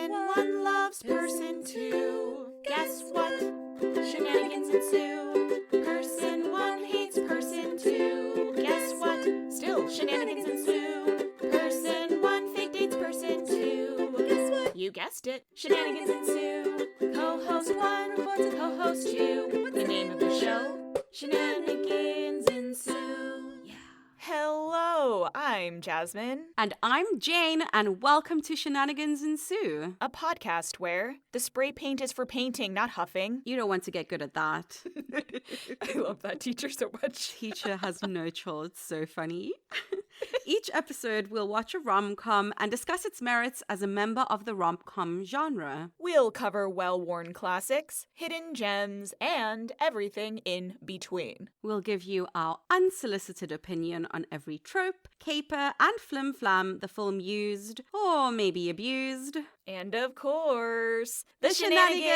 Person one loves person two. Guess what? Shenanigans ensue. Person one hates person two. Guess what? Still shenanigans ensue. Person one fake dates person two. Guess what? You guessed it. Shenanigans ensue. Co-host one reports to co-host two. The name of the show? Shenanigans ensue. Yeah. Hello, I'm Jasmine. And I'm Jane, and welcome to Shenanigans Ensue. A podcast where the spray paint is for painting, not huffing. You don't want to get good at that. I love that teacher so much. Teacher has no chill. It's so funny. Each episode, we'll watch a rom-com and discuss its merits as a member of the rom-com genre. We'll cover well-worn classics, hidden gems, and everything in between. We'll give you our unsolicited opinion on every trope, caper, and flim-flam the film used, or maybe abused. And of course, the shenanigans!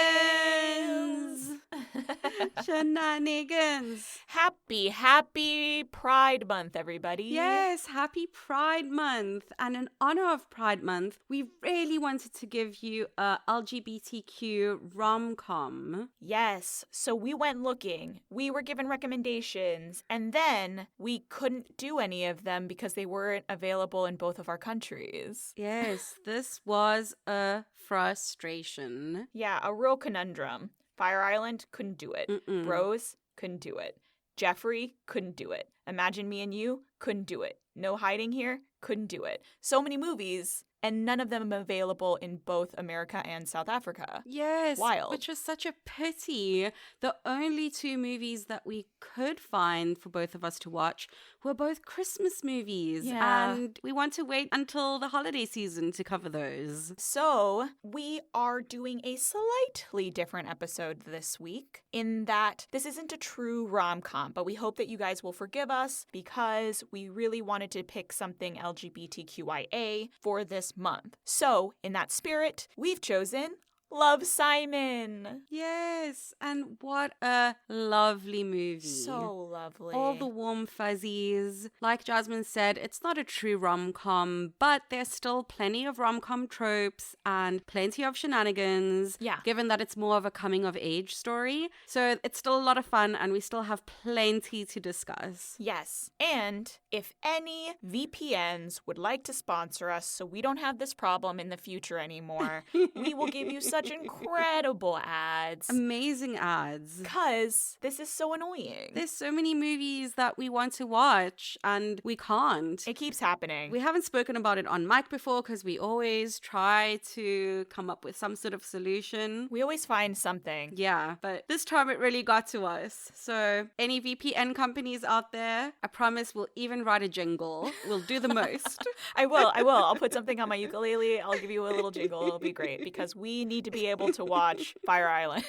Shenanigans! Happy Pride Month, everybody. Yes, happy Pride Month. And in honor of Pride Month, we really wanted to give you a LGBTQ rom-com. Yes, so we went looking. We were given recommendations, and then we couldn't do any of them because they weren't available in both of our countries. Yes, this was a frustration. Yeah, a real conundrum. Fire Island couldn't do it. Bros couldn't do it. Jeffrey couldn't do it. Imagine Me and You couldn't do it. No Hiding Here couldn't do it. So many movies, and none of them available in both America and South Africa. Yes, Wild. Which was such a pity. The only two movies that we could find for both of us to watch were both Christmas movies. Yeah. And we want to wait until the holiday season to cover those. So we are doing a slightly different episode this week in that this isn't a true rom-com, but we hope that you guys will forgive us because we really wanted to pick something LGBTQIA for this month. So in that spirit, we've chosen Love, Simon. Yes, and what a lovely movie. So lovely. All the warm fuzzies. Like Jasmine said, it's not a true rom-com, but there's still plenty of rom-com tropes and plenty of shenanigans. Yeah. Given that it's more of a coming-of-age story. So it's still a lot of fun, and we still have plenty to discuss. Yes. And if any VPNs would like to sponsor us so we don't have this problem in the future anymore, we will give you such incredible ads. Amazing ads. Because this is so annoying. There's so many movies that we want to watch and we can't. It keeps happening. We haven't spoken about it on mic before because we always try to come up with some sort of solution. We always find something. Yeah, but this time it really got to us. So any VPN companies out there, I promise we'll even write a jingle. We'll do the most. I will. I'll put something on my ukulele. I'll give you a little jingle. It'll be great because we need to be able to watch Fire Island.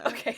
Okay.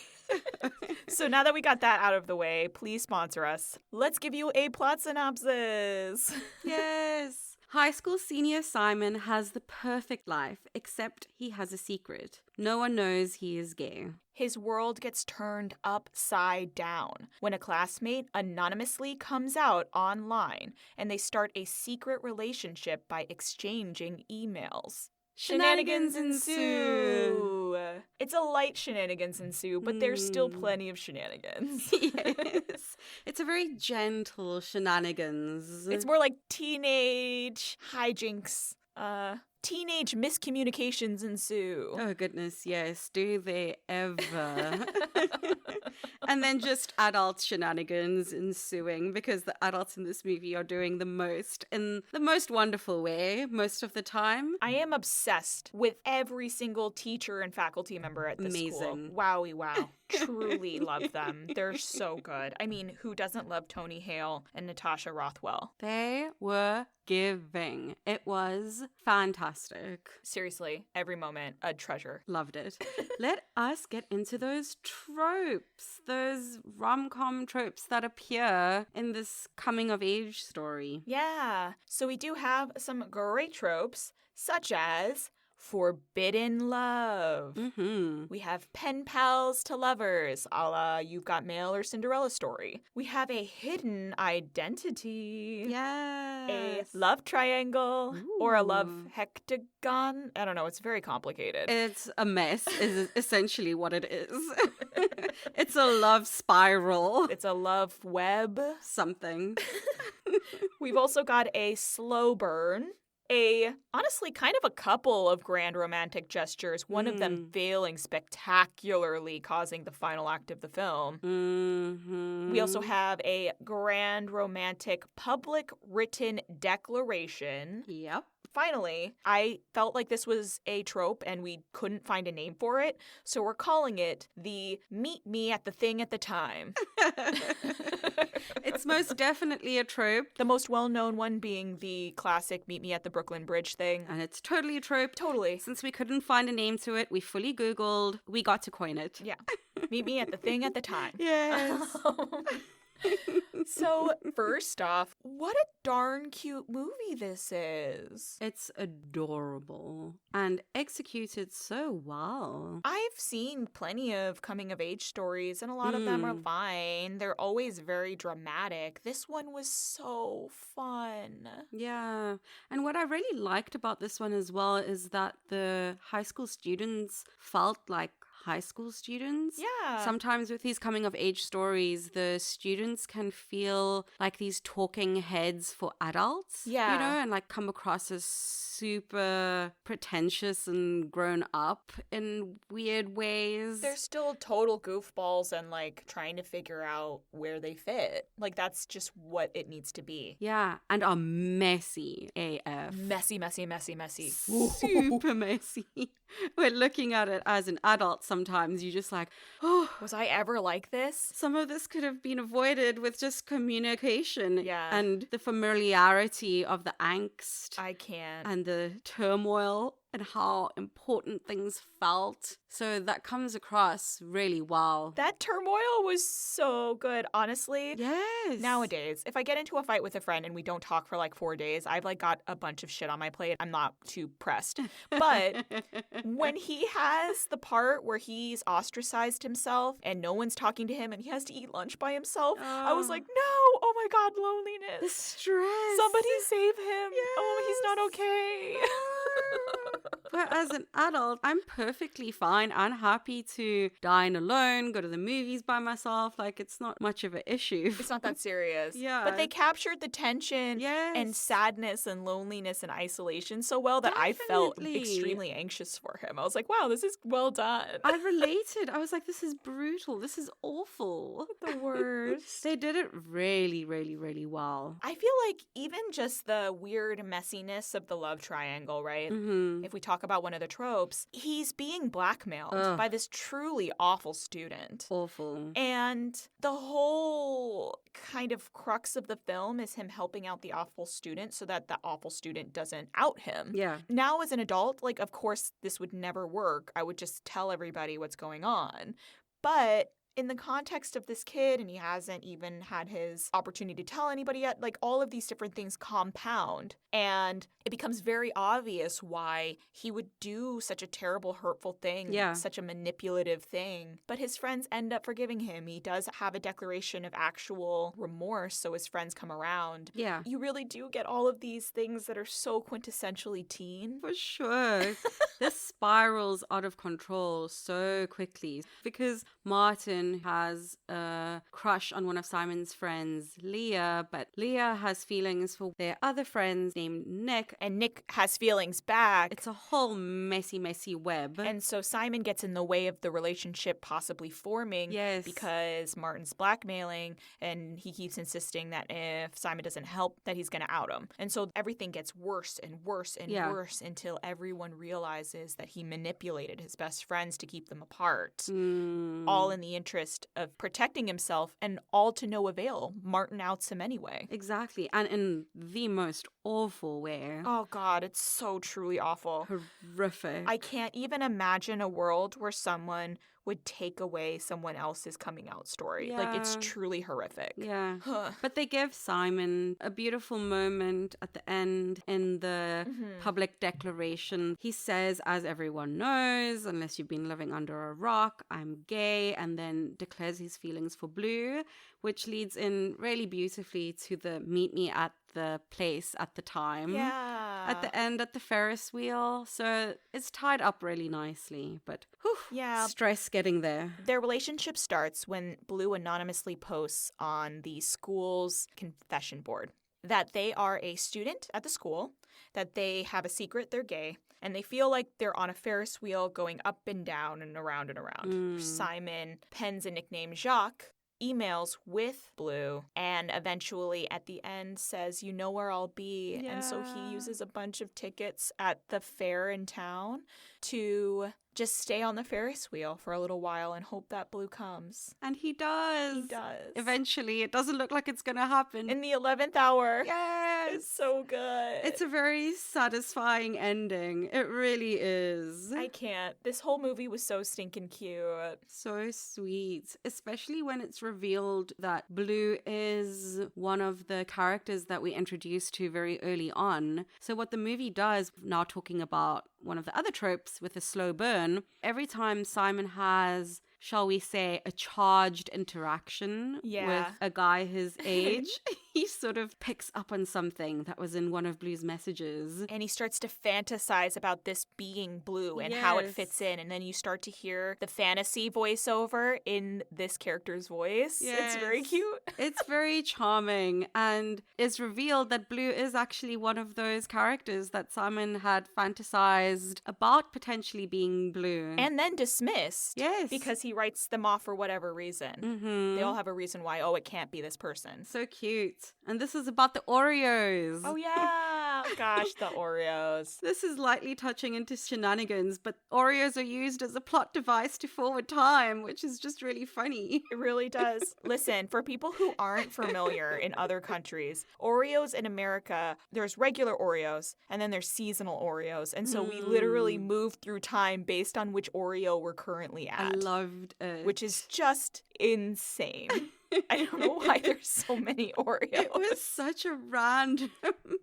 So now that we got that out of the way, please sponsor us. Let's give you a plot synopsis. Yes. High school senior Simon has the perfect life, except he has a secret. No one knows he is gay. His world gets turned upside down when a classmate anonymously comes out online and they start a secret relationship by exchanging emails. Shenanigans ensue. It's a light shenanigans ensue, but there's still plenty of shenanigans. Yes. It's a very gentle shenanigans. It's more like teenage hijinks. Teenage miscommunications ensue. Oh, goodness, yes. Do they ever? And then just adult shenanigans ensuing because the adults in this movie are doing the most in the most wonderful way most of the time. I am obsessed with every single teacher and faculty member at this school. Amazing. Wowie wow. Truly love them. They're so good. I mean, who doesn't love Tony Hale and Natasha Rothwell? They were giving. It was fantastic. Seriously, every moment, a treasure. Loved it. Let us get into those tropes, those rom-com tropes that appear in this coming-of-age story. Yeah, so we do have some great tropes, such as forbidden love. Mm-hmm. We have pen pals to lovers, a la You've Got Mail or Cinderella Story. We have a hidden identity. Yes. A love triangle or a love Ooh. hexagon. I don't know. It's very complicated. It's a mess, is essentially what it is. It's a love spiral. It's a love web. Something. We've also got a slow burn. Honestly, kind of a couple of grand romantic gestures, one of them failing spectacularly, causing the final act of the film. Mm-hmm. We also have a grand romantic public written declaration. Yep. Finally, I felt like this was a trope and we couldn't find a name for it, so we're calling it the meet me at the thing at the time. It's most definitely a trope. The most well-known one being the classic meet me at the Brooklyn Bridge thing. And it's totally a trope. Totally. Since we couldn't find a name to it, we fully Googled. We got to coin it. Yeah. Meet me at the thing at the time. Yes. So, first off, what a darn cute movie this is. It's adorable and executed so well. I've seen plenty of coming-of-age stories, and a lot of them are fine. They're always very dramatic. This one was so fun. Yeah. And what I really liked about this one as well is that the high school students felt like high school students. Yeah. Sometimes with these coming of age stories, the students can feel like these talking heads for adults. Yeah. You know, and like come across as super pretentious and grown up in weird ways. They're still total goofballs and like trying to figure out where they fit. Like that's just what it needs to be. Yeah, and are messy AF. Messy, messy, messy, messy. Super messy. We're looking at it as an adult sometimes. You're just like, oh, Was I ever like this? some of this could have been avoided with just communication. Yeah. And the familiarity of the angst I can't. and the turmoil and how important things felt. So that comes across really well. That turmoil was so good, honestly. Yes. Nowadays, if I get into a fight with a friend and we don't talk for like 4 days, I've like got a bunch of shit on my plate. I'm not too pressed. But when he has the part where he's ostracized himself and no one's talking to him and he has to eat lunch by himself, I was like, no, oh my God, the loneliness. stress. Somebody save him. Oh, he's not okay. But as an adult, I'm perfectly fine and happy to dine alone, go to the movies by myself. Like, it's not much of an issue. It's not that serious. Yeah. But they captured the tension and Yes. sadness and loneliness and isolation so well that I felt Definitely. extremely anxious for him. I was like, wow, this is well done. I related. I was like, this is brutal. This is awful. The worst. They did it really, really, really well. I feel like even just the weird messiness of the love triangle, right? Mm-hmm. If we talk about one of the tropes, he's being blackmailed by this truly awful student. Awful. And the whole kind of crux of the film is him helping out the awful student so that the awful student doesn't out him. Yeah. Now, as an adult, like, of course, this would never work. I would just tell everybody what's going on. But in the context of this kid, and he hasn't even had his opportunity to tell anybody yet, like all of these different things compound. And it becomes very obvious why he would do such a terrible, hurtful thing, Yeah. such a manipulative thing. But his friends end up forgiving him. He does have a declaration of actual remorse, so his friends come around. Yeah. You really do get all of these things that are so quintessentially teen. For sure. This spirals out of control so quickly because Martin has a crush on one of Simon's friends, Leah, but Leah has feelings for their other friends named Nick. And Nick has feelings back. It's a whole messy, messy web. And so Simon gets in the way of the relationship possibly forming Yes. because Martin's blackmailing and he keeps insisting that if Simon doesn't help, that he's going to out him. And so everything gets worse and worse and Yeah. worse until everyone realizes that he manipulated his best friends to keep them apart. All in the interest of protecting himself and all to no avail. Martin outs him anyway. Exactly. And in the most awful way. Oh, God, it's so truly awful. Horrific. I can't even imagine a world where someone would take away someone else's coming out story. Like, it's Yeah. truly horrific. Yeah. But they give Simon a beautiful moment at the end in the public declaration. He says, as everyone knows, unless you've been living under a rock, I'm gay, and then declares his feelings for Blue, which leads in really beautifully to the meet me at the place at the time. Yeah. At the end at the Ferris wheel. So it's tied up really nicely, but whew, Yeah. stress getting there. Their relationship starts when Blue anonymously posts on the school's confession board that they are a student at the school, that they have a secret they're gay, and they feel like they're on a Ferris wheel going up and down and around and around. Simon pens a nickname Jacques, emails with Blue, and eventually at the end says, you know where I'll be. Yeah. And so he uses a bunch of tickets at the fair in town to just stay on the Ferris wheel for a little while and hope that Blue comes. And he does. He does. Eventually. It doesn't look like it's going to happen. In the 11th hour. Yes. It's so good. It's a very satisfying ending. It really is. I can't. This whole movie was so stinking cute. So sweet. Especially when it's revealed that Blue is one of the characters that we introduced to very early on. So what the movie does, now talking about one of the other tropes with a slow burn, every time Simon has, shall we say, a charged interaction with a guy his age, he sort of picks up on something that was in one of Blue's messages. And he starts to fantasize about this being Blue and how it Yes. fits in. And then you start to hear the fantasy voiceover in this character's voice. It's very Yes. cute. It's very charming, and it's revealed that Blue is actually one of those characters that Simon had fantasized about potentially being Blue. And then dismissed. Yes. Because he writes them off for whatever reason. They all have a reason why, oh, it can't be this person. So cute. And this is about the Oreos. Oh, yeah. Gosh, the Oreos. This is lightly touching into shenanigans, but Oreos are used as a plot device to forward time, which is just really funny. It really does. Listen, for people who aren't familiar in other countries, Oreos in America, there's regular Oreos and then there's seasonal Oreos. And so we literally move through time based on which Oreo we're currently I at. loved it. Which is just insane. I don't know why there's so many Oreos. It was such a random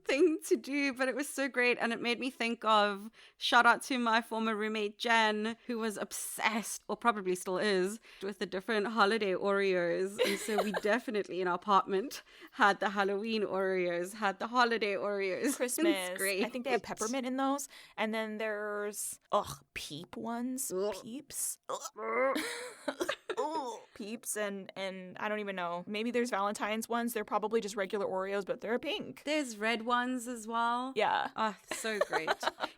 thing to do, but it was so great. And it made me think of, shout out to my former roommate, Jen, who was obsessed, or probably still is, with the different holiday Oreos. And so we definitely in our apartment had the Halloween Oreos, had the holiday Oreos. Christmas. It's great. I think they have peppermint in those. And then there's, Peep ones. Peeps. Peeps and I don't even know. Maybe there's Valentine's ones. They're probably just regular Oreos, but they're pink. There's red ones as well. Yeah. Oh, so great.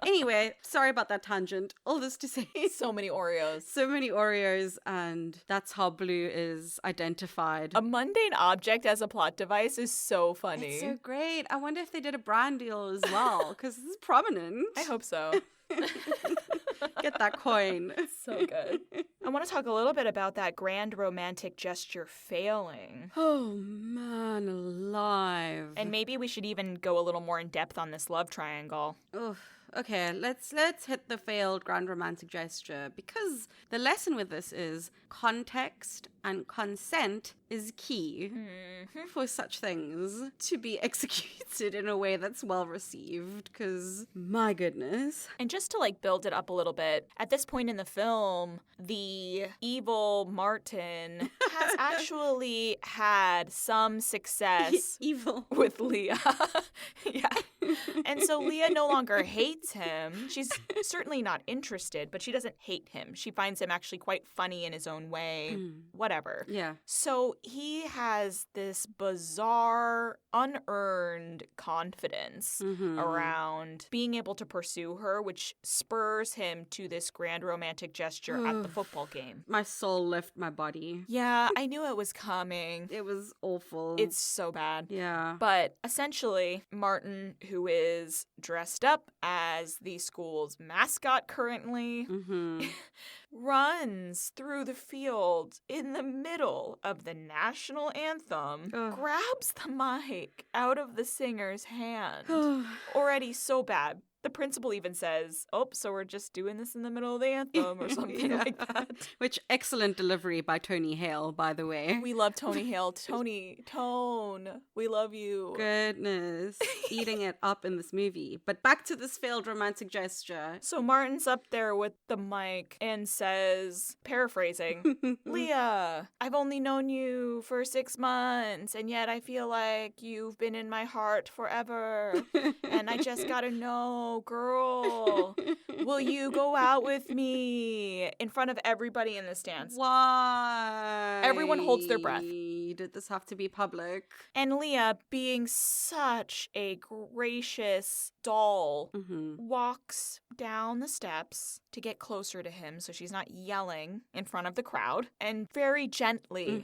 Anyway, sorry about that tangent. All this to say, So many Oreos. so many Oreos, and that's how Blue is identified. A mundane object as a plot device is so funny. It's so great. I wonder if they did a brand deal as well, because this is prominent. I hope so. Get that coin. So good. I want to talk a little bit about that grand romantic gesture failing. Oh, man alive. And maybe we should even go a little more in depth on this love triangle. Oof. Okay, let's hit the failed grand romantic gesture, because the lesson with this is context and consent is key for such things to be executed in a way that's well received, because my goodness. And just to build it up a little bit, at this point in the film, the evil Martin has actually had some success Evil. with Leah. Yeah. And so Leah no longer hates him. She's certainly not interested, but she doesn't hate him. She finds him actually quite funny in his own way. Whatever. Yeah. So he has this bizarre, unearned confidence around being able to pursue her, which spurs him to this grand romantic gesture at the football game. My soul left my body. Yeah, I knew it was coming. It was awful. It's so bad. Yeah. But essentially, Martin, who is dressed up as the school's mascot currently, runs through the field in the middle of the national anthem, Ugh. grabs the mic out of the singer's hand. Already so bad. The principal even says, oh, so we're just doing this in the middle of the anthem or something like that. Which, excellent delivery by Tony Hale, by the way. We love Tony Hale. Tone, we love you. Goodness. Eating it up in this movie. But back to this failed romantic gesture. So Martin's up there with the mic and says, paraphrasing, Leah, I've only known you for 6 months, and yet I feel like you've been in my heart forever. And I just gotta know, girl, will you go out with me? In front of everybody in the stands. Why? Everyone holds their breath. Did this have to be public? And Leah, being such a gracious doll, walks down the steps to get closer to him so she's not yelling in front of the crowd, and very gently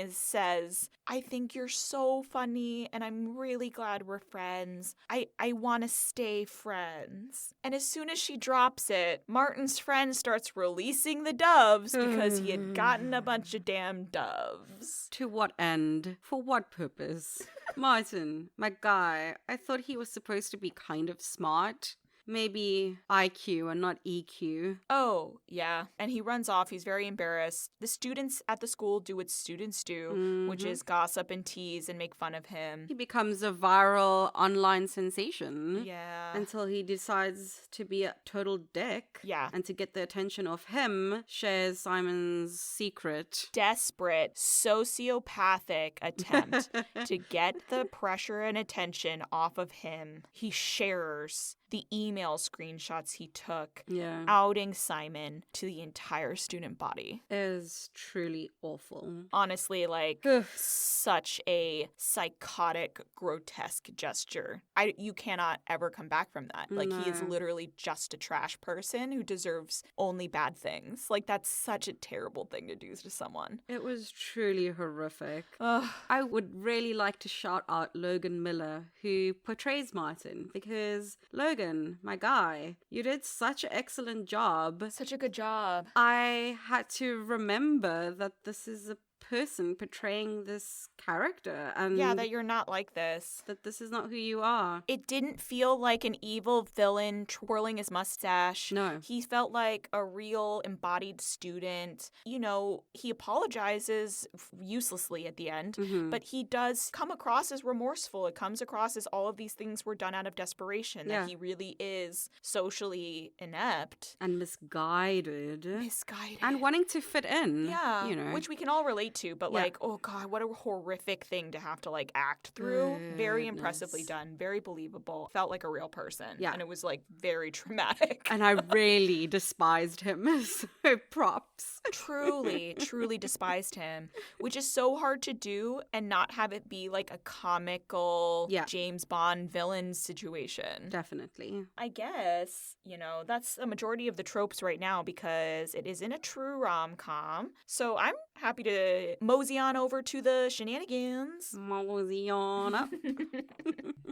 says, I think you're so funny and I'm really glad we're friends. I want to stay friends. And as soon as she drops it, Martin's friend starts releasing the doves because he had gotten a bunch of damn doves. To what end? For what purpose? Martin, my guy, I thought he was supposed to be kind of smart. Maybe IQ and not EQ. Oh, yeah. And he runs off. He's very embarrassed. The students at the school do what students do, which is gossip and tease and make fun of him. He becomes a viral online sensation. Yeah. Until he decides to be a total dick. Yeah. And to get the attention of him, shares Simon's secret. Desperate, sociopathic attempt to get the pressure and attention off of him. He shares the email screenshots he took, outing Simon to the entire student body. It is truly awful. Honestly, like, such a psychotic, grotesque gesture. You cannot ever come back from that. Like, he is literally just a trash person who deserves only bad things. Like, that's such a terrible thing to do to someone. It was truly horrific. Ugh. I would really like to shout out Logan Miller, who portrays Martin, because Logan, my guy, you did such an excellent job. Such a good job. I had to remember that this is a person portraying this character, and that you're not like this, that this is not who you are. It didn't feel like an evil villain twirling his mustache. No, he felt like a real embodied student. You know, he apologizes uselessly at the end, but he does come across as remorseful. It comes across as all of these things were done out of desperation, that he really is socially inept and misguided and wanting to fit in, you know, which we can all relate to, but like, oh god, what a horrific thing to have to like act through. Very impressively done, very believable, felt like a real person, and it was like very traumatic. And I really despised him, so props. Truly despised him, which is so hard to do and not have it be like a comical James Bond villain situation. Definitely. I guess, you know, that's a majority of the tropes right now because it isn't a true rom-com. So I'm happy to mosey on over to the shenanigans. Mosey on up.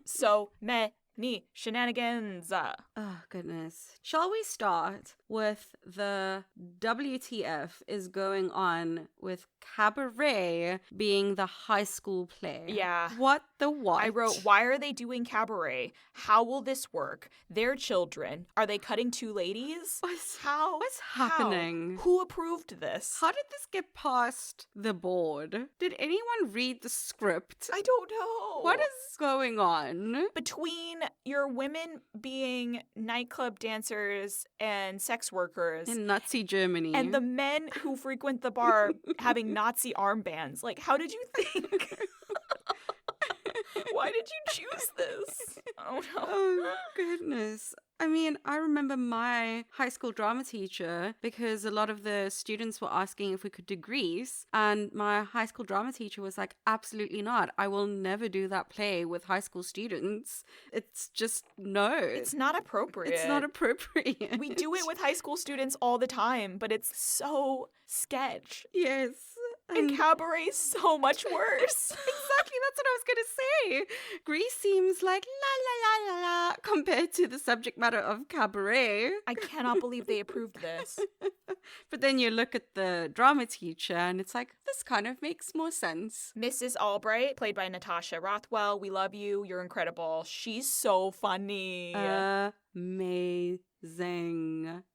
So many shenanigans. Oh, goodness. Shall we start with the WTF is going on with Cabaret being the high school play? Yeah. What the what? I wrote, why are they doing Cabaret? How will this work? They're children. Are they cutting two ladies? What's happening? Who approved this? How did this get past the board? Did anyone read the script? I don't know. What is going on? Between your women being nightclub dancers and sex workers in Nazi Germany, and the men who frequent the bar having Nazi armbands, like, how did you think? Why did you choose this? Oh no. Oh goodness. I mean, I remember my high school drama teacher, because a lot of the students were asking if we could do Grease, and my high school drama teacher was like, absolutely not. I will never do that play with high school students. It's just, no. It's not appropriate. It's not appropriate. We do it with high school students all the time, but it's so sketch. Yes. And Cabaret's so much worse. Exactly, that's what I was going to say. Grease seems like la la la la la compared to the subject matter of Cabaret. I cannot believe they approved this. But then you look at the drama teacher and it's like, this kind of makes more sense. Mrs. Albright, played by Natasha Rothwell. We love you. You're incredible. She's so funny. Amazing.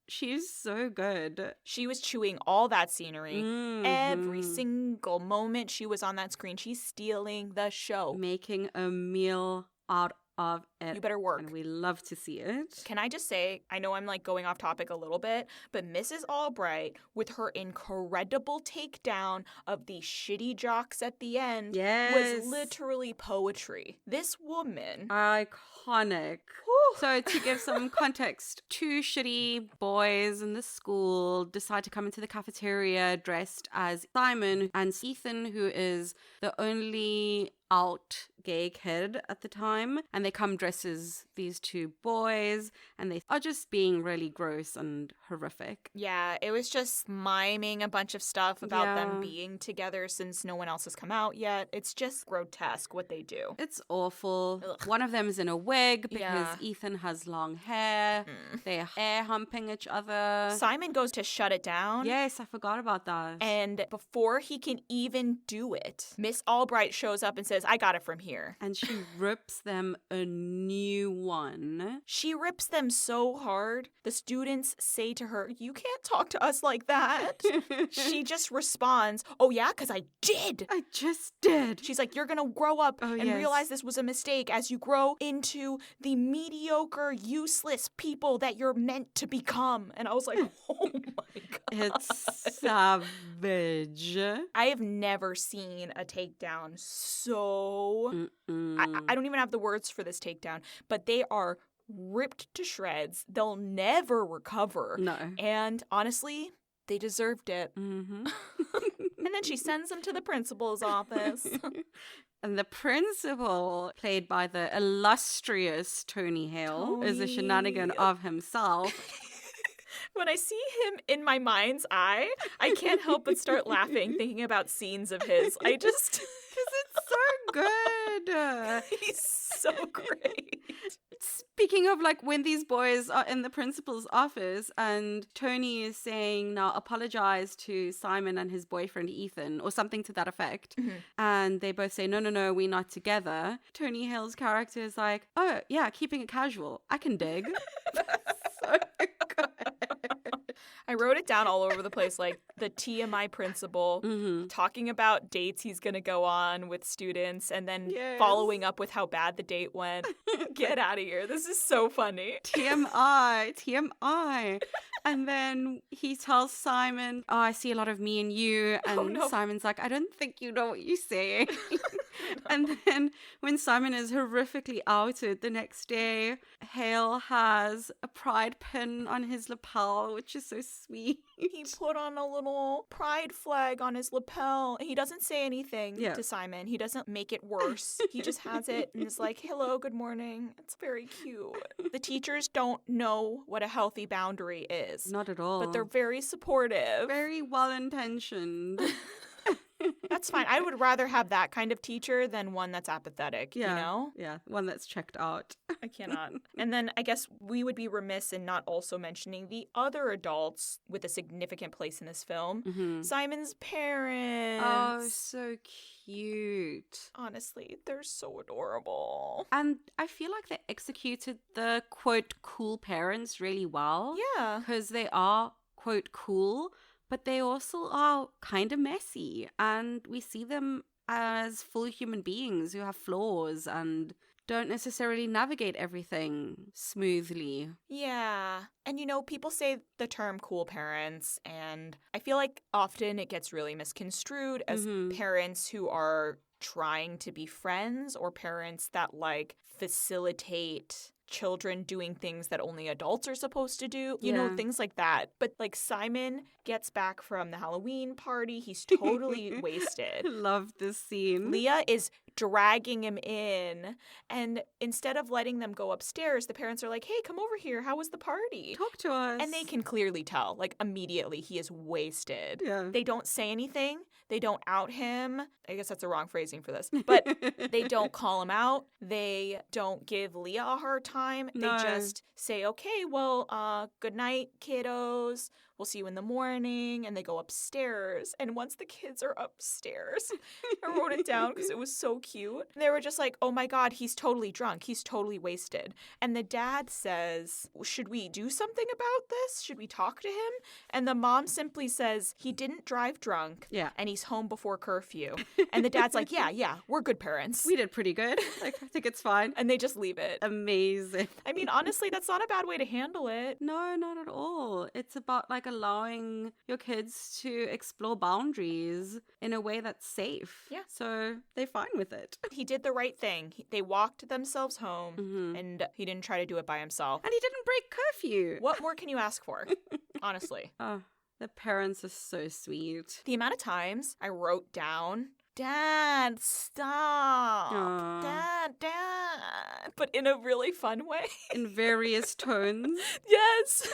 She's so good. She was chewing all that scenery. Mhm. Every single moment she was on that screen, she's stealing the show. Making a meal out of it. You better work. And we love to see it. Can I just say, I know I'm like going off topic a little bit, but Mrs. Albright, with her incredible takedown of the shitty jocks at the end, was literally poetry. This woman. Iconic. So to give some context, two shitty boys in the school decide to come into the cafeteria dressed as Simon and Ethan, who is the only out gay kid at the time, and they come dressed as these two boys, and they are just being really gross and horrific. Yeah, it was just miming a bunch of stuff about them being together since no one else has come out yet. It's just grotesque what they do. It's awful. Ugh. One of them is in a wig because Yeah. Ethan has long hair. They're hair humping each other. Simon goes to shut it down. Yes, I forgot about that. And before he can even do it, Miss Albright shows up and says, I got it from here. And she rips them a new one. She rips them so hard. The students say to her, you can't talk to us like that. She just responds, oh yeah, because I did. I just did. She's like, you're going to grow up and yes. realize this was a mistake as you grow into the mediocre, useless people that you're meant to become. And I was like, oh my God. It's savage. I have never seen a takedown so... I don't even have the words for this takedown, but they are ripped to shreds. They'll never recover. No. And honestly, they deserved it. Mm-hmm. And then she sends them to the principal's office. And the principal, played by the illustrious Tony Hale, is a shenanigan of himself. When I see him in my mind's eye, I can't help but start laughing thinking about scenes of his. I just... Because it's so good. He's so great. Speaking of like when these boys are in the principal's office and Tony is saying, now apologize to Simon and his boyfriend Ethan or something to that effect. Mm-hmm. And they both say, no, we're not together. Tony Hale's character is like, oh yeah, keeping it casual. I can dig. So good. I wrote it down all over the place, like the TMI principal talking about dates he's going to go on with students and then following up with how bad the date went. Get out of here. This is so funny. TMI. And then he tells Simon, oh, I see a lot of me in you. And Simon's like, I don't think you know what you're saying. And then when Simon is horrifically outed the next day, Hale has a pride pin on his lapel, which is so sweet. He put on a little pride flag on his lapel. He doesn't say anything to Simon. He doesn't make it worse. He just has it and is like, hello, good morning. It's very cute. The teachers don't know what a healthy boundary is. Not at all. But they're very supportive. Very well-intentioned. That's fine. I would rather have that kind of teacher than one that's apathetic, you know? Yeah, one that's checked out. I cannot. And then I guess we would be remiss in not also mentioning the other adults with a significant place in this film. Mm-hmm. Simon's parents. Oh, so cute. Honestly, they're so adorable. And I feel like they executed the, quote, cool parents really well. Yeah. Because they are, quote, cool, but they also are kind of messy. And we see them as full human beings who have flaws and don't necessarily navigate everything smoothly. Yeah. And you know, people say the term cool parents, and I feel like often it gets really misconstrued as parents who are trying to be friends or parents that like facilitate children doing things that only adults are supposed to do, you know, things like that. But like Simon gets back from the Halloween party. He's totally wasted. Love this scene. Leah is dragging him in. And instead of letting them go upstairs, the parents are like, hey, come over here. How was the party? Talk to us. And they can clearly tell, like, immediately he is wasted. Yeah. They don't say anything. They don't out him. I guess that's the wrong phrasing for this. But they don't call him out. They don't give Leah a hard time. No. They just say, okay, well, good night, kiddos. We'll see you in the morning. And they go upstairs. And once the kids are upstairs, I wrote it down because it was so cute. They were just like, oh my God, he's totally drunk. He's totally wasted. And the dad says, should we do something about this? Should we talk to him? And the mom simply says, he didn't drive drunk. Yeah. And he's home before curfew. And the dad's like, yeah, we're good parents. We did pretty good. Like, I think it's fine. And they just leave it. Amazing. I mean, honestly, that's not a bad way to handle it. No, not at all. It's about like allowing your kids to explore boundaries in a way that's safe. Yeah. So they're fine with it. He did the right thing. They walked themselves home, Mhm. and he didn't try to do it by himself. And he didn't break curfew. What more can you ask for? Honestly. Oh, the parents are so sweet. The amount of times I wrote down, Dad, stop. Aw. Dad. But in a really fun way. In various tones. Yes.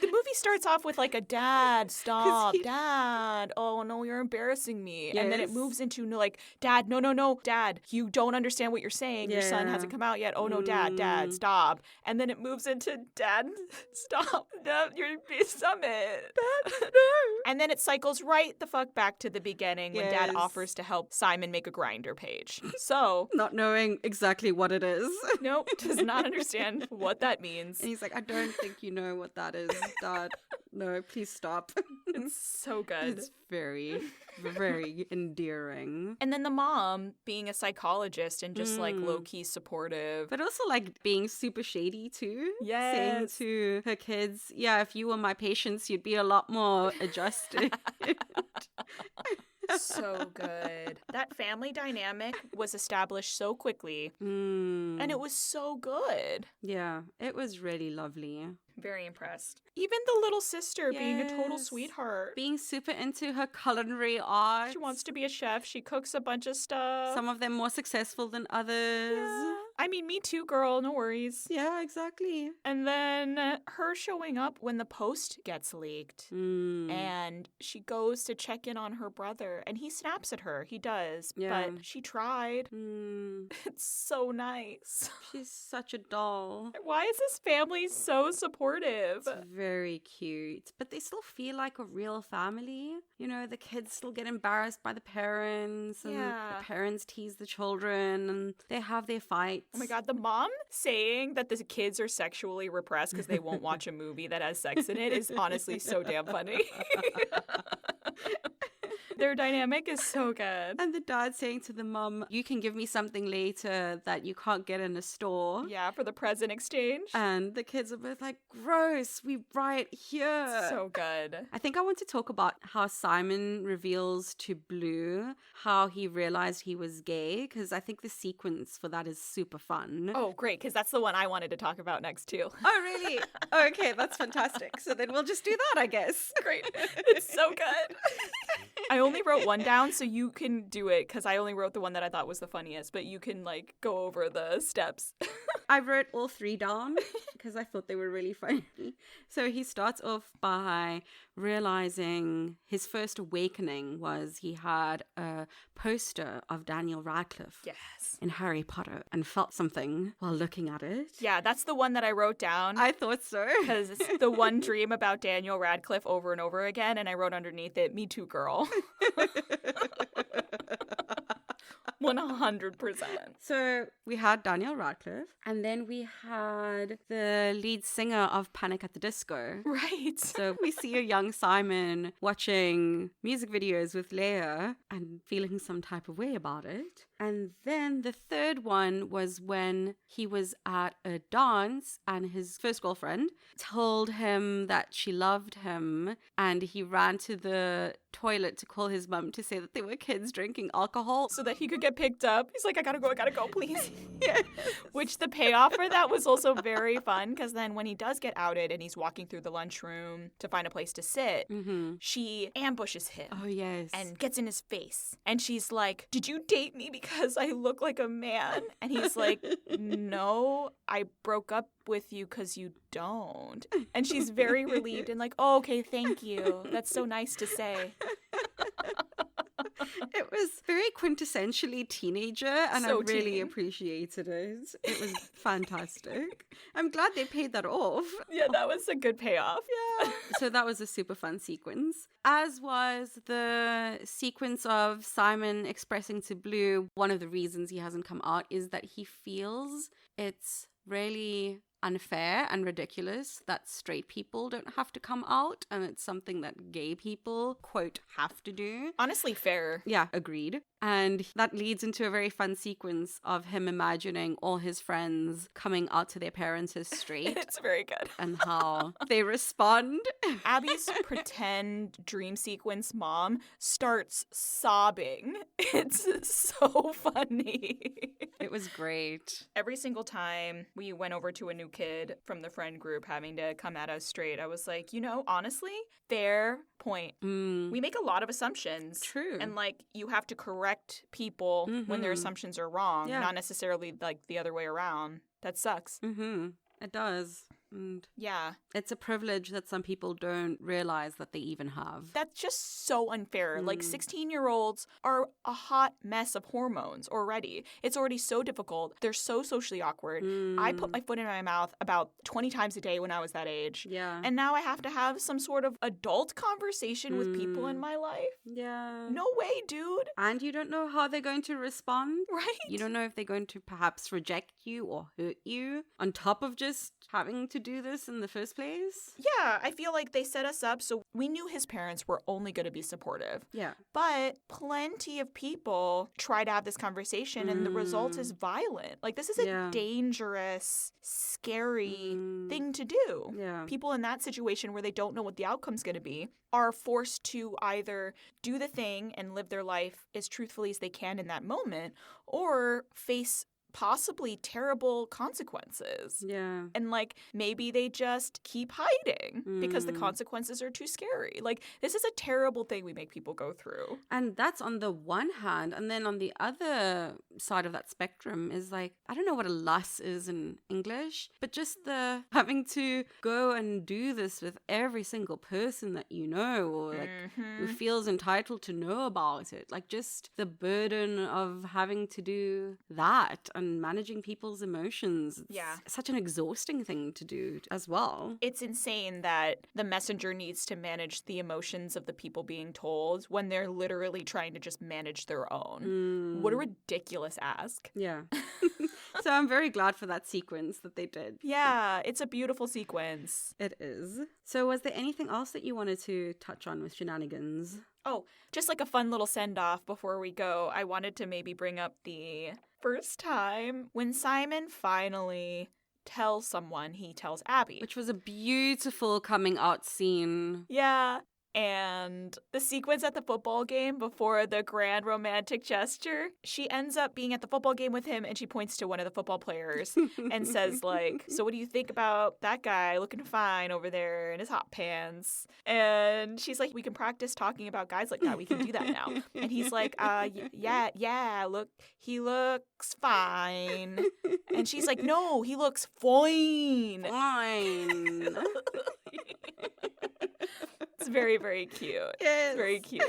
The movie starts off with like a dad, stop, he- dad. Oh no, you're embarrassing me. And then it Yes. moves into like, dad, no, dad, you don't understand what you're saying. Your son Yeah. hasn't come out yet. Oh no, dad, stop. And then it moves into dad, stop. No, you're summit. And then it cycles right the fuck back to the beginning when dad Yes. offers to help Simon make a grinder page. So, Not knowing exactly what it is. nope, does not understand what that means. And he's like, I don't think you know what that is, Dad. No, please stop. It's so good. It's very, very endearing. And then the mom being a psychologist and just like Mm. low-key supportive. But also like being super shady too. Yes. Saying to her kids, yeah, if you were my patients, you'd be a lot more adjusted. So good. That family dynamic was established so quickly, Mm. and it was so good. Yeah, it was really lovely. Very impressed. Even the little sister being a total Yes. sweetheart. Being super into her culinary art. She wants to be a chef. She cooks a bunch of stuff. Some of them more successful than others. Yeah. I mean, me too, girl. No worries. Yeah, exactly. And then her showing up when the post gets leaked. Mm. And she goes to check in on her brother, and he snaps at her. He does. Yeah. But she tried. Mm. It's so nice. She's such a doll. Why is this family so supportive? It's very cute. But they still feel like a real family. You know, the kids still get embarrassed by the parents. And Yeah. the parents tease the children. And they have their fights. Oh my God, the mom saying that the kids are sexually repressed because they won't watch a movie that has sex in it is honestly so damn funny. Their dynamic is so good. And the dad saying to the mum, you can give me something later that you can't get in a store. Yeah, for the present exchange. And the kids are both like, gross, we right here. So good. I think I want to talk about how Simon reveals to Blue how he realized he was gay, because I think the sequence for that is super fun. Oh, great, because that's the one I wanted to talk about next, too. Oh, really? Okay, that's fantastic. So then we'll just do that, I guess. Great. It's so good. I only wrote one down, so you can do it, because I only wrote the one that I thought was the funniest, but you can, like, go over the steps. I wrote all three down because I thought they were really funny. So he starts off by realizing his first awakening was he had a poster of Daniel Radcliffe Yes. in Harry Potter and felt something while looking at it. Yeah, that's the one that I wrote down. I thought so. Because it's the one dream about Daniel Radcliffe over and over again, and I wrote underneath it, "Me too, girl." 100%. So we had Daniel Radcliffe, and then we had the lead singer of Panic at the Disco. Right. So we see a young Simon watching music videos with Leia and feeling some type of way about it. And then the third one was when he was at a dance and his first girlfriend told him that she loved him, and he ran to the toilet to call his mum to say that there were kids drinking alcohol. So that he could get picked up. He's like, I gotta go, please. Yes. Which the payoff for that was also very fun, because then when he does get outed and he's walking through the lunchroom to find a place to sit, she ambushes him. Oh, yes. And gets in his face. And she's like, did you date me because I look like a man? And he's like, no, I broke up with you because you don't. And she's very relieved and like, oh, okay, thank you. That's so nice to say. It was very quintessentially teenager, and So I really teen. appreciated it. It was fantastic. I'm glad they paid that off. Yeah, that was a good payoff. Yeah. So that was a super fun sequence. As was the sequence of Simon expressing to Blue one of the reasons he hasn't come out is that he feels it's really unfair and ridiculous that straight people don't have to come out, and it's something that gay people, quote, have to do. Honestly, fair. Yeah, agreed. And that leads into a very fun sequence of him imagining all his friends coming out to their parents as straight. It's very good. And how they respond. Abby's pretend dream sequence mom starts sobbing. It's so funny. It was great. Every single time we went over to a new kid from the friend group having to come at us straight, I was like, honestly, fair point. We make a lot of assumptions. True. And you have to correct people when their assumptions are wrong, Yeah. not necessarily the other way around. That sucks. It does. And Yeah. it's a privilege that some people don't realize that they even have. That's just so unfair. 16-year-olds are a hot mess of hormones already. It's already so difficult. They're so socially awkward. I put my foot in my mouth about 20 times a day when I was that age. Yeah. And now I have to have some sort of adult conversation with people in my life. Yeah. No way, dude. And you don't know how they're going to respond. Right? You don't know if they're going to perhaps reject you or hurt you on top of just having to do this in the first place. Yeah, I feel like they set us up so we knew his parents were only going to be supportive. Yeah. But plenty of people try to have this conversation and the result is violent. This is a dangerous, scary thing to do. Yeah. People in that situation where they don't know what the outcome's going to be are forced to either do the thing and live their life as truthfully as they can in that moment or face possibly terrible consequences. Yeah. And maybe they just keep hiding because the consequences are too scary. This is a terrible thing we make people go through. And that's on the one hand. And then on the other side of that spectrum is I don't know what a loss is in English, but just the having to go and do this with every single person that you know or who feels entitled to know about it. Just the burden of having to do that and managing people's emotions. It's such an exhausting thing to do as well. It's insane that the messenger needs to manage the emotions of the people being told when they're literally trying to just manage their own. What a ridiculous ask. Yeah. So I'm very glad for that sequence that they did. Yeah, it's a beautiful sequence. It is. So was there anything else that you wanted to touch on with shenanigans? Oh, just a fun little send-off before we go, I wanted to maybe bring up the first time when Simon finally tells someone he tells Abby. Which was a beautiful coming out scene. Yeah. And the sequence at the football game before the grand romantic gesture, she ends up being at the football game with him and she points to one of the football players and says so what do you think about that guy looking fine over there in his hot pants? And she's like, we can practice talking about guys like that. We can do that now. And he's like, yeah, look, he looks fine. And she's like, no, he looks fine. Fine. It's very, very cute. Yes. It's very cute.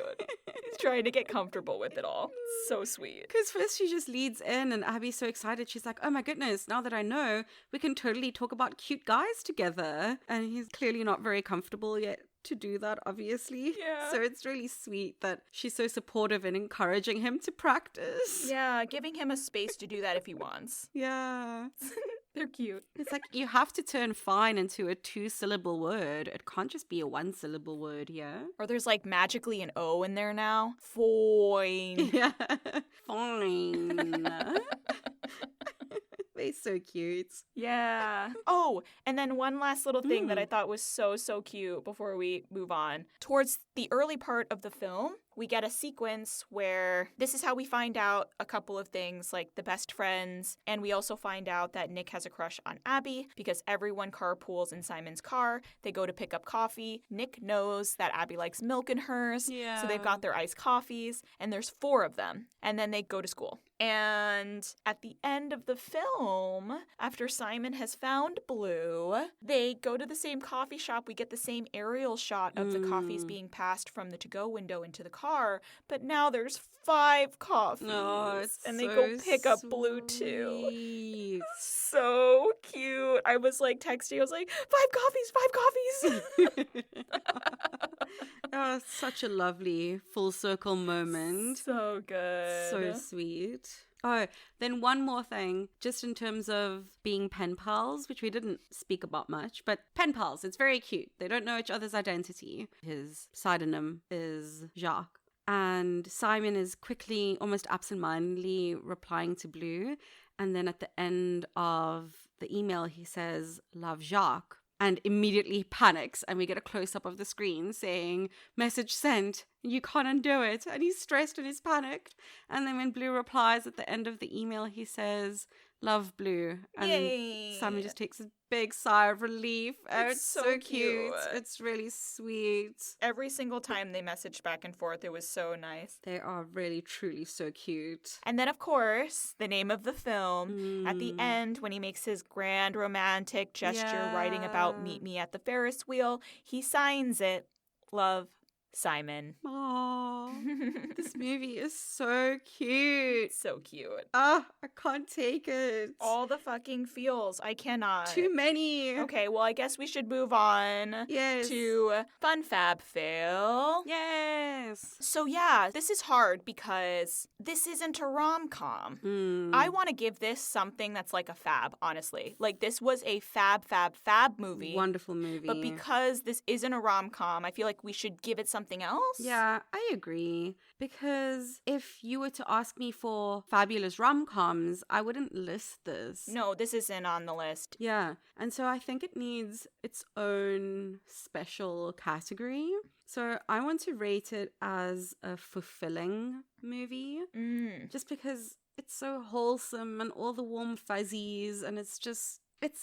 He's trying to get comfortable with it all. So sweet. Because first she just leads in and Abby's so excited. She's like, oh my goodness, now that I know, we can totally talk about cute guys together. And he's clearly not very comfortable yet to do that, obviously. Yeah. So it's really sweet that she's so supportive and encouraging him to practice. Yeah, giving him a space to do that if he wants. Yeah. They're cute. It's you have to turn fine into a 2-syllable word. It can't just be a 1-syllable word, yeah? Or there's magically an O in there now. Fine. Yeah. Fine. They're so cute. Yeah. Oh, and then one last little thing that I thought was so, so cute before we move on. Towards the early part of the film, we get a sequence where this is how we find out a couple of things, like the best friends, and we also find out that Nick has a crush on Abby because everyone carpools in Simon's car. They go to pick up coffee. Nick knows that Abby likes milk in hers, Yeah. so they've got their iced coffees, and there's 4 of them, and then they go to school. And at the end of the film, after Simon has found Blue, they go to the same coffee shop. We get the same aerial shot of the coffees being passed from the to-go window into the car, but now there's 5 coffees. Oh, it's and they so go pick up Blue too. sweet. So cute. I was like texting, I was like, 5 coffees, 5 coffees. Oh, such a lovely full circle moment. So good. So sweet. Oh, then one more thing, just in terms of being pen pals, which we didn't speak about much, but pen pals, it's very cute. They don't know each other's identity. His pseudonym is Jacques. And Simon is quickly, almost absentmindedly replying to Blue. And then at the end of the email, he says, "Love, Jacques." And immediately panics, and we get a close-up of the screen saying, "Message sent, you can't undo it." And he's stressed and he's panicked. And then when Blue replies at the end of the email, he says, "Love, Blue." And Yay. Simon just takes a big sigh of relief. And It's it's so so cute. cute. It's really sweet. Every single time they messaged back and forth, it was so nice. They are really, truly so cute. And then, of course, the name of the film, at the end, when he makes his grand romantic gesture writing about "Meet me at the Ferris wheel," he signs it, "Love, Simon." Aww. This movie is so cute. So cute. I can't take it. All the fucking feels. I cannot. Too many. Okay, well, I guess we should move on Yes. to Fun Fab Fail. Yes. So yeah, this is hard because this isn't a rom-com. I want to give this something that's like a fab, honestly. Like, this was a fab movie. Wonderful movie. But because this isn't a rom-com, I feel like we should give it something else. Yeah, I agree. Because if you were to ask me for fabulous rom-coms, I wouldn't list this. No, this isn't on the list. Yeah. And so I think it needs its own special category. So I want to rate it as a fulfilling movie. Just because it's so wholesome and all the warm fuzzies, and it's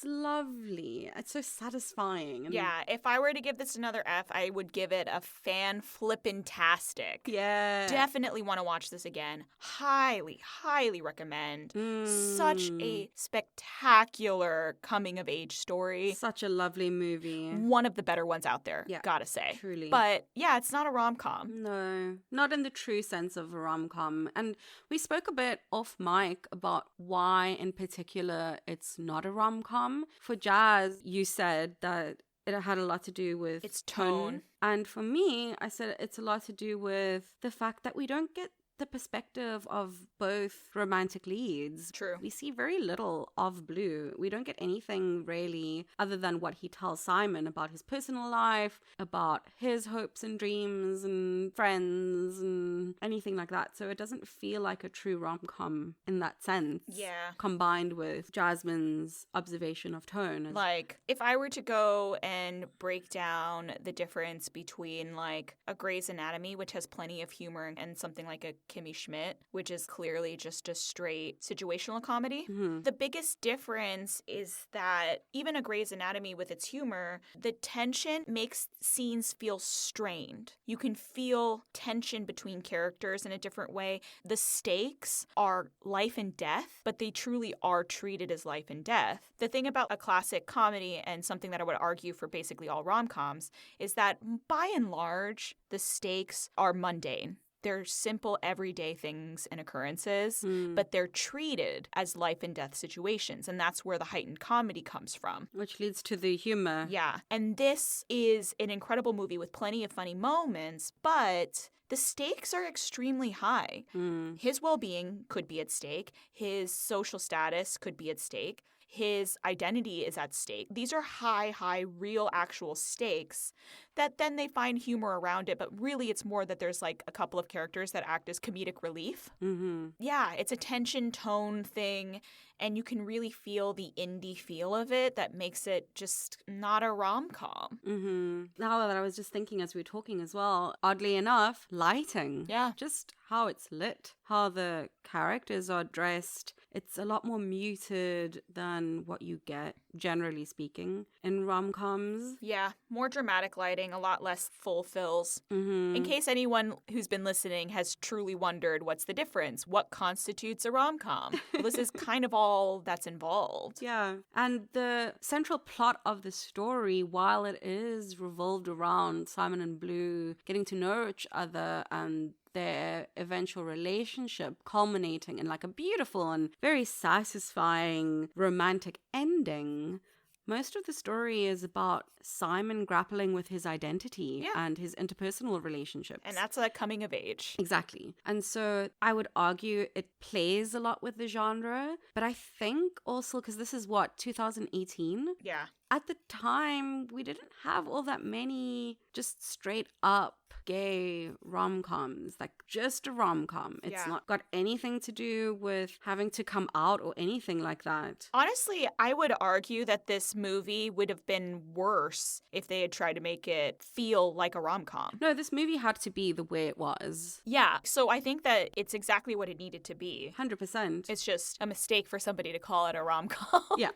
lovely. It's so satisfying. And Yeah, if I were to give this another F, I would give it a fan flippin-tastic. Yeah. Definitely want to watch this again. Highly, highly recommend. Such a spectacular coming-of-age story. Such a lovely movie. One of the better ones out there, Yeah, gotta say. truly. But yeah, it's not a rom-com. No, not in the true sense of a rom-com. And we spoke a bit off mic about why in particular it's not a rom-com. For Jazz, you said that it had a lot to do with Its tone. And for me, I said it's a lot to do with the fact that we don't get the perspective of both romantic leads. True. We see very little of Blue. We don't get anything really other than what he tells Simon about his personal life, about his hopes and dreams and friends and anything like that. So it doesn't feel like a true rom-com in that sense. Yeah. Combined with Jasmine's observation of tone. Like, if I were to go and break down the difference between, like, a Grey's Anatomy, which has plenty of humor, and something like a Kimmy Schmidt, which is clearly just a straight situational comedy, the biggest difference is that even a Grey's Anatomy with its humor, the tension makes scenes feel strained. You can feel tension between characters in a different way. The stakes are life and death, but they truly are treated as life and death. The thing about a classic comedy, and something that I would argue for basically all rom-coms, is that by and large, the stakes are mundane. They're simple, everyday things and occurrences, but they're treated as life and death situations. And that's where the heightened comedy comes from. Which leads to the humor. Yeah. And this is an incredible movie with plenty of funny moments, but the stakes are extremely high. His well-being could be at stake. His social status could be at stake. his identity is at stake. These are high, real, actual stakes that then they find humor around it. But really, it's more that there's like a couple of characters that act as comedic relief. Mm-hmm. Yeah, it's a tension tone thing. And you can really feel the indie feel of it that makes it just not a rom-com. Mm-hmm. Now that I was just thinking as we were talking as well, oddly enough, lighting. Yeah. Just how it's lit, how the characters are dressed. It's a lot more muted than what you get, generally speaking, in rom-coms. Yeah, more dramatic lighting, a lot less full fills. Mm-hmm. In case anyone who's been listening has truly wondered what's the difference, what constitutes a rom-com? Well, this is kind of all that's involved. Yeah. And the central plot of the story, while it is revolved around Simon and Blue getting to know each other and their eventual relationship culminating in like a beautiful and very satisfying romantic ending, most of the story is about Simon grappling with his identity and his interpersonal relationships. And that's a coming of age. Exactly. And so I would argue it plays a lot with the genre, but I think also because this is 2018? Yeah. At the time, we didn't have all that many just straight up gay rom-coms, like just a rom-com. It's not got anything to do with having to come out or anything like that. Honestly, I would argue that this movie would have been worse if they had tried to make it feel like a rom-com. No, this movie had to be the way it was. Yeah, so I think that it's exactly what it needed to be. 100%. It's just a mistake for somebody to call it a rom-com. Yeah.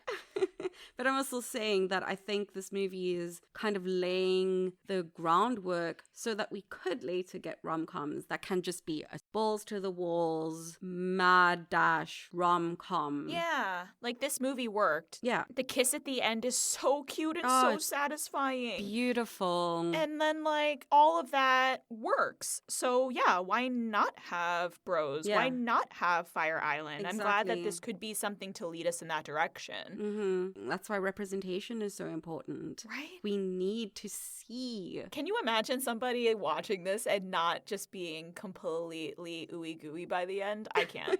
But I'm also saying that I think this movie is kind of laying the groundwork so that we could later get rom-coms that can just be a balls to the walls, mad dash rom-com. Yeah, like this movie worked. Yeah. The kiss at the end is so cute and so satisfying. Beautiful. And then, like, all of that works. So, yeah, why not have Bros? Yeah. Why not have Fire Island? Exactly. I'm glad that this could be something to lead us in that direction. Mm-hmm. That's why representation is so important. Right? We need to see. Can you imagine somebody watching this and not just being completely ooey gooey by the end? I can't.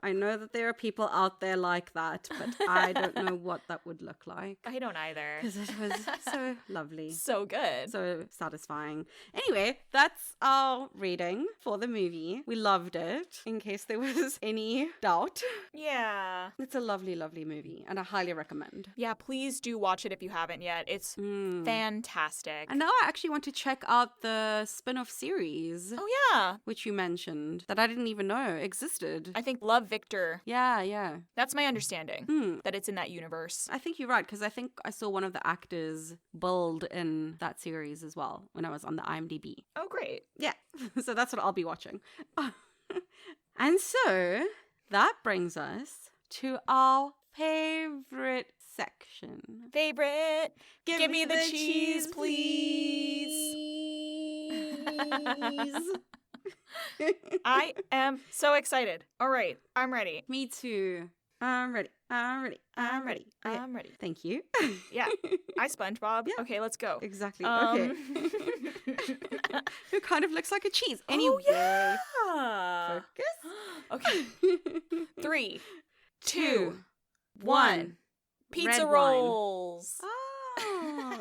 I know that there are people out there like that, but I don't know what that would look like. I don't either. Because it was so lovely. So good. So satisfying. Anyway, that's our rating for the movie. We loved it, in case there was any doubt. Yeah. It's a lovely, lovely movie, and I highly recommend. Yeah, please do watch it if you haven't yet. It's fantastic. And now I actually want to check out the spin-off series. Oh, yeah. Which you mentioned, that I didn't even know existed. I think Love Victor. Yeah. That's my understanding, that it's in that universe. I think you're right, because I think I saw one of the actors build in that series as well when I was on the IMDb. Oh, great. Yeah, so that's what I'll be watching. And so that brings us to our favorite section. Favorite. Give me the cheese, please. I am so excited. All right, I'm ready. Me too. I'm ready. Thank you. Yeah, I SpongeBob. Yeah. Okay, let's go. Exactly. Okay. Who kind of looks like a cheese. Anyway. Oh, yeah. Focus. Okay. 3, 2, 1. One. Pizza Red wine. rolls. Oh.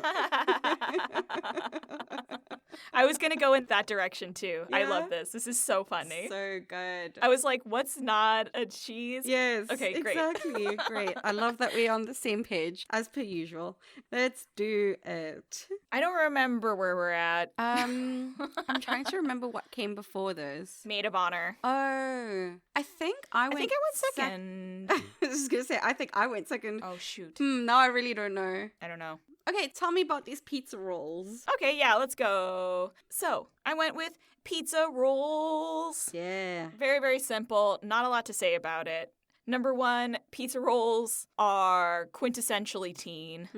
I was going to go in that direction too. I Yeah? love this. This is so funny. So good. I was like, what's not a cheese? Yes. Okay, great. Exactly. Great. I love that we're on the same page as per usual. Let's do it. I don't remember where we're at. I'm trying to remember what came before this. Maid of Honor. Oh, I think I went second. I was just gonna say, I think I went second. Oh, shoot. Now I really don't know. I don't know. Okay, tell me about these pizza rolls. Okay, yeah, let's go. So, I went with pizza rolls. Yeah. Very, very simple. Not a lot to say about it. Number 1, pizza rolls are quintessentially teen.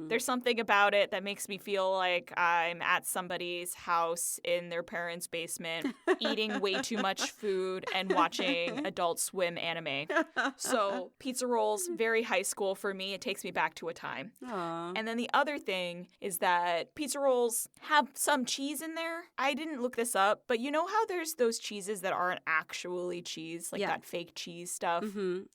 There's something about it that makes me feel like I'm at somebody's house in their parents' basement, eating way too much food and watching Adult Swim anime. So, pizza rolls, very high school for me. It takes me back to a time. Aww. And then the other thing is that pizza rolls have some cheese in there. I didn't look this up, but you know how there's those cheeses that aren't actually cheese, like that fake cheese stuff?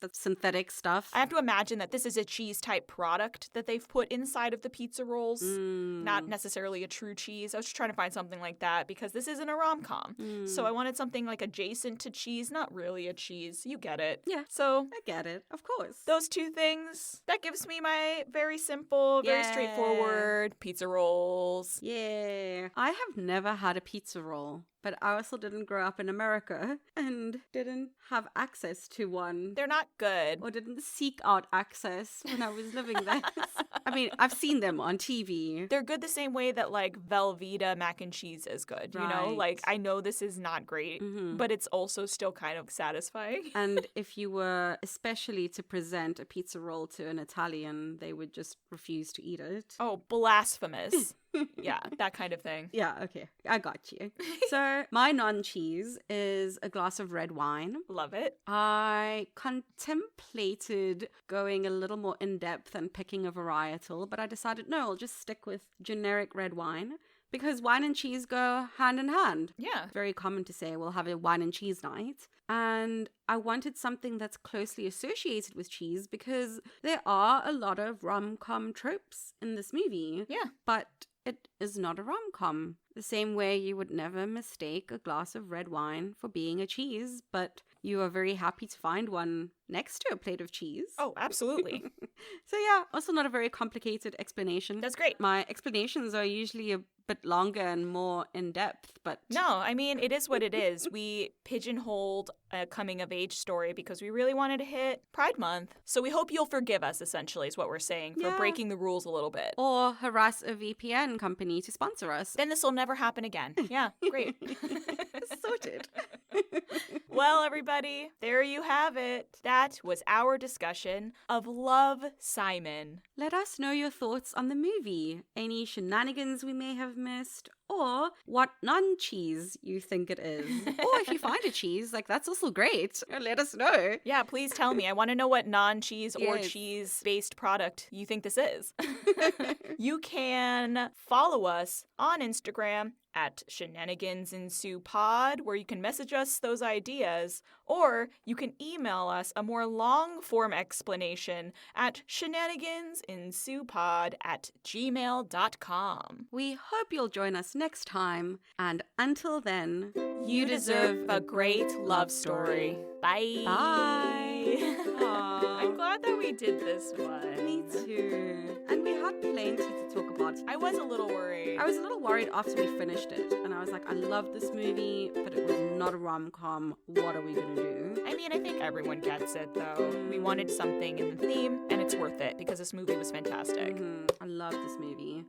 That's synthetic stuff. I have to imagine that this is a cheese-type product that they've put inside of the pizza rolls, not necessarily a true cheese. I was just trying to find something like that because this isn't a rom-com. So I wanted something like adjacent to cheese, not really a cheese. You get it. Yeah. So I get it. Of course. those two things, that gives me my very simple, very straightforward pizza rolls. Yeah. I have never had a pizza roll, but I also didn't grow up in America and didn't have access to one. They're not good. Or didn't seek out access when I was living there. I mean, I've seen them on TV. They're good the same way that, like, Velveeta mac and cheese is good, you know? Right. Like, I know this is not great, but it's also still kind of satisfying. And if you were especially to present a pizza roll to an Italian, they would just refuse to eat it. Oh, blasphemous. Yeah, that kind of thing. Yeah, okay. I got you. So my non-cheese is a glass of red wine. Love it. I contemplated going a little more in-depth and picking a varietal, but I decided, no, I'll just stick with generic red wine because wine and cheese go hand in hand. Yeah. Very common to say we'll have a wine and cheese night. And I wanted something that's closely associated with cheese because there are a lot of rom-com tropes in this movie. Yeah. But it is not a rom-com. The same way you would never mistake a glass of red wine for being a cheese, but you are very happy to find one next to a plate of cheese. Oh, absolutely. So yeah, also not a very complicated explanation. That's great. My explanations are usually a bit longer and more in-depth, but... No, I mean, it is what it is. We pigeonholed a coming-of-age story because we really wanted to hit Pride Month. So we hope you'll forgive us, essentially, is what we're saying, for breaking the rules a little bit. Or harass a VPN company to sponsor us. Then this will never happen again. Yeah, great. Sorted. Well, everybody, there you have it. That was our discussion of Love, Simon. Let us know your thoughts on the movie, any shenanigans we may have missed, or what non-cheese you think it is. Or if you find a cheese, like that's also great. Let us know. Yeah, please tell me. I want to know what non-cheese or Yes. cheese-based product you think this is. You can follow us on Instagram at shenanigansensupod, where you can message us those ideas, or you can email us a more long-form explanation at shenanigansensupod@gmail.com. We hope you'll join us next time, and until then, You deserve a great love story. Bye. Bye. I'm glad that we did this one. Me too. And we had plenty to talk about. I was a little worried. I was a little worried after we finished it, and I was like, I love this movie, but it was not a rom-com. What are we gonna do? I mean, I think everyone gets it, though. We wanted something in the theme, and it's worth it because this movie was fantastic. I love this movie.